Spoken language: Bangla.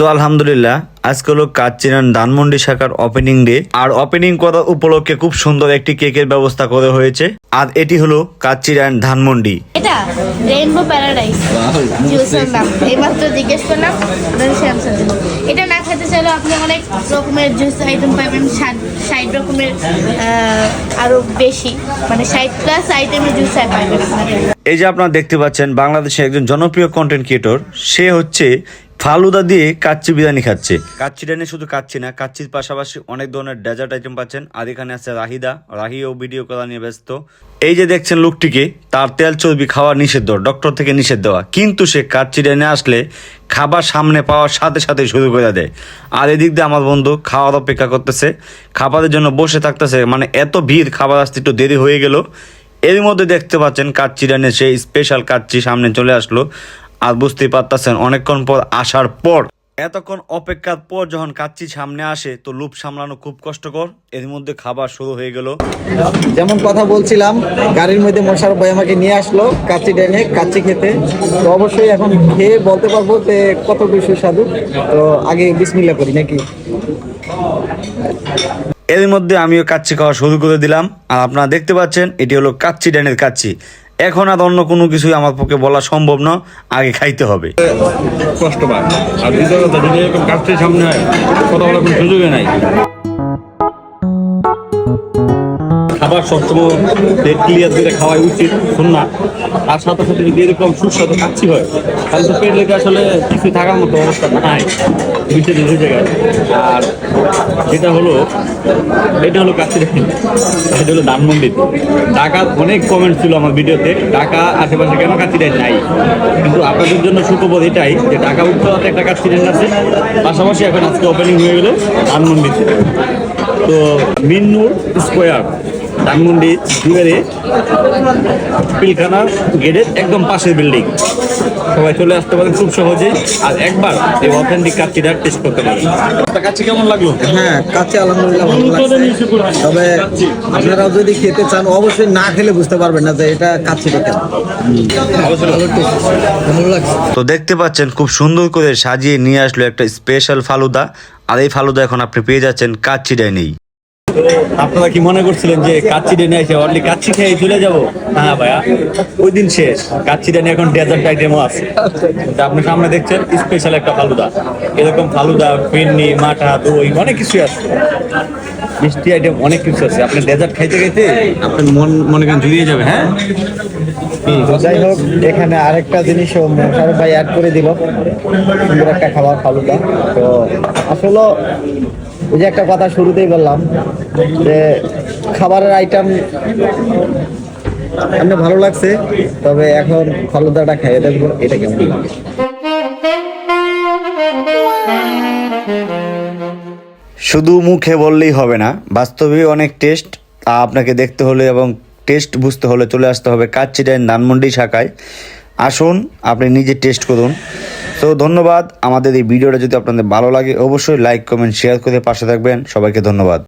সো আলহামদুলিল্লাহ আজকে হলো কাচ্চিরান ধানমন্ডি শাখার ওপেনিং ডে। আর ওপেনিং করার উপলক্ষে খুব সুন্দর একটি কেকের ব্যবস্থা করা হয়েছে। আর এটি হলো কাচ্চিরান ধানমন্ডি। এটা রেইনবো প্যারাডাইস জুসের নাম। এইমাত্র জিজ্ঞেস করলাম, এটা না খেতে চাইলে আপনি অনেক রকমের জুস আইটেম পাবেন, 60 রকমের আরো বেশি, মানে 60+ আইটেমের জুস পাবেন। এই যে আপনারা দেখতে পাচ্ছেন বাংলাদেশের একজন জনপ্রিয় কন্টেন্ট ক্রিয়েটর, সে হচ্ছে ফালুদা দিয়ে কাচ্চি বিরিয়ানি খাচ্ছে। কাচ্চি বিরিয়ানি শুধু কাচ্চি না, কাচ্চির পাশাপাশি অনেক ধরনের ডেজার্ট আইটেম পাচ্ছেন। আর এখানে আছে রাহিও ভিডিও করা নিয়ে ব্যস্ত। এই যে দেখছেন লোকটিকে, তার তেল চর্বি খাওয়া নিষিদ্ধ, ডক্টর থেকে নিষেধ দেওয়া, কিন্তু সে কাচ্চি বিরিয়ানি আসলে খাবার সামনে পাওয়ার সাথে সাথে শুরু করে দেয়। আর এদিক দিয়ে আমার বন্ধু খাওয়ার অপেক্ষা করতেছে, খাবারের জন্য বসে থাকতেছে। মানে এত ভিড়, খাবার আসতে একটু দেরি হয়ে গেল। এর মধ্যে দেখতে পাচ্ছেন কাচ্চি বিরিয়ানি সেই স্পেশাল কাচ্চি সামনে চলে আসলো। আর বুঝতেই পারতেছেন অনেকক্ষণ পর আসার পর, এতক্ষণ অপেক্ষার পর যখন কাচ্চি সামনে আসে তো লোভ সামলানো খুব কষ্টকর। এর মধ্যে খাবার শুরু হয়ে গেল। যেমন কথা বলছিলাম, গাড়ির মধ্যে মোশারফ ভাই আমাকে নিয়ে আসলো কাচ্চি ডেনে কাচ্চি খেতে। তো অবশ্যই এখন খেয়ে বলতে পারবো যে কতটুকু সুস্বাদু। তো আগে বিসমিল্লাহ করি নাকি। এর মধ্যে আমিও কাচ্চি খাওয়া শুরু করে দিলাম। আর আপনারা দেখতে পাচ্ছেন এটি হলো কাচ্চি ড্যানের কাচ্চি। এখন আর অন্য কোনো কিছুই আমার পক্ষে বলা সম্ভব না, আগে খাইতে হবে। কষ্ট পায়। আর দ্বিতীয় কথা, যদি এরকম কাজটির সামনে হয়, কথা বলার কোনো সুযোগে নাই। খাবার সবসময় পেট ক্লিয়ার করে খাওয়াই উচিত, শুননা। আর সাথে সাথে যদি এরকম সুস্বাদু কাচ্চি হয়, তাহলে তো পেট লেগে আসলে কিছু থাকার মতো অবস্থা নাই দুইটা দুই জায়গায়। আর এটা হলো কাচ্চি, এটা হলো ধানমন্ডিতে। ঢাকার অনেক কমেন্ট ছিল আমার ভিডিওতে, ঢাকা আশেপাশে কেন কাচ্চিটাই নাই। কিন্তু আপনাদের জন্য সুখবর এটাই যে ঢাকা উত্তরাতে একটা কাচ্চি আছে, পাশাপাশি এখন আজকে ওপেনিং হয়ে গেল ধানমন্ডিতে। তো মিন্নুর স্কোয়ার ধানমন্ডি দুয়ারে পিলখানা গেটের একদম পাশের বিল্ডিং। সবাই চলে আসতে পারেন খুব সহজেই, আর একবার এই অথেন্টিক কাচ্চিটা টেস্ট করতে পারেন। কাচ্চি কেমন লাগলো? হ্যাঁ, কাচ্চি আলহামদুলিল্লাহ ভালো লাগছে। তবে আপনারাও যদি খেতে চান, অবশ্যই না খেলে বুঝতে পারবেন না যে এটা কাচ্চিটা কেমন। ভালো লাগছে। তো দেখতে পাচ্ছেন খুব সুন্দর করে সাজিয়ে নিয়ে আসলো একটা স্পেশাল ফালুদা। আর এই ফালুদা এখন আপনি পেয়ে যাচ্ছেন কাচ্চি ডাইনেই। আপনারা কি মনে করছিলেন যে কাচ্চি ডেনে এসে অনলি কাচ্চি খেয়ে চলে যাবো? হ্যাঁ ভাইয়া, ওই দিন শেষ। কাচ্চি ডেনে এখন ডেজার্ট আইটেমও আছে। আপনি সামনে দেখছেন স্পেশাল একটা ফালুদা। এরকম ফালুদা, ফিরনি, মাঠা, দই, অনেক কিছু আছে, মিষ্টি আইটেম অনেক কিছু আছে। আপনি ডেজার্ট খাইতে খাইতে আপনার মনে করেন জুড়িয়ে যাবে। হ্যাঁ, যাই হোক, এখানে আরেকটা জিনিসও মোশারফ ভাই অ্যাড করে দিল, সুন্দর একটা খাবার ফালুদা। তো আসলে ওই যে একটা কথা শুরুতেই বললাম যে খাবারের আইটেম এমনি ভালো লাগছে, তবে এখন ফালুদাটা খাইয়ে দেখবো এটা কেমন লাগে। শুধু মুখে বললেই হবে না, বাস্তবে অনেক টেস্ট। আপনাকে দেখতে হলে এবং টেস্ট বুঝতে হলে চলে আসতে হবে কাচ্চি ডাইন ধানমন্ডি শাখায়। আসুন, আপনি নিজে টেস্ট করুন। তো ধন্যবাদ। আমাদের এই ভিডিওটা যদি আপনাদের ভালো লাগে অবশ্যই লাইক, কমেন্ট, শেয়ার করে পাশে থাকবেন। সবাইকে ধন্যবাদ।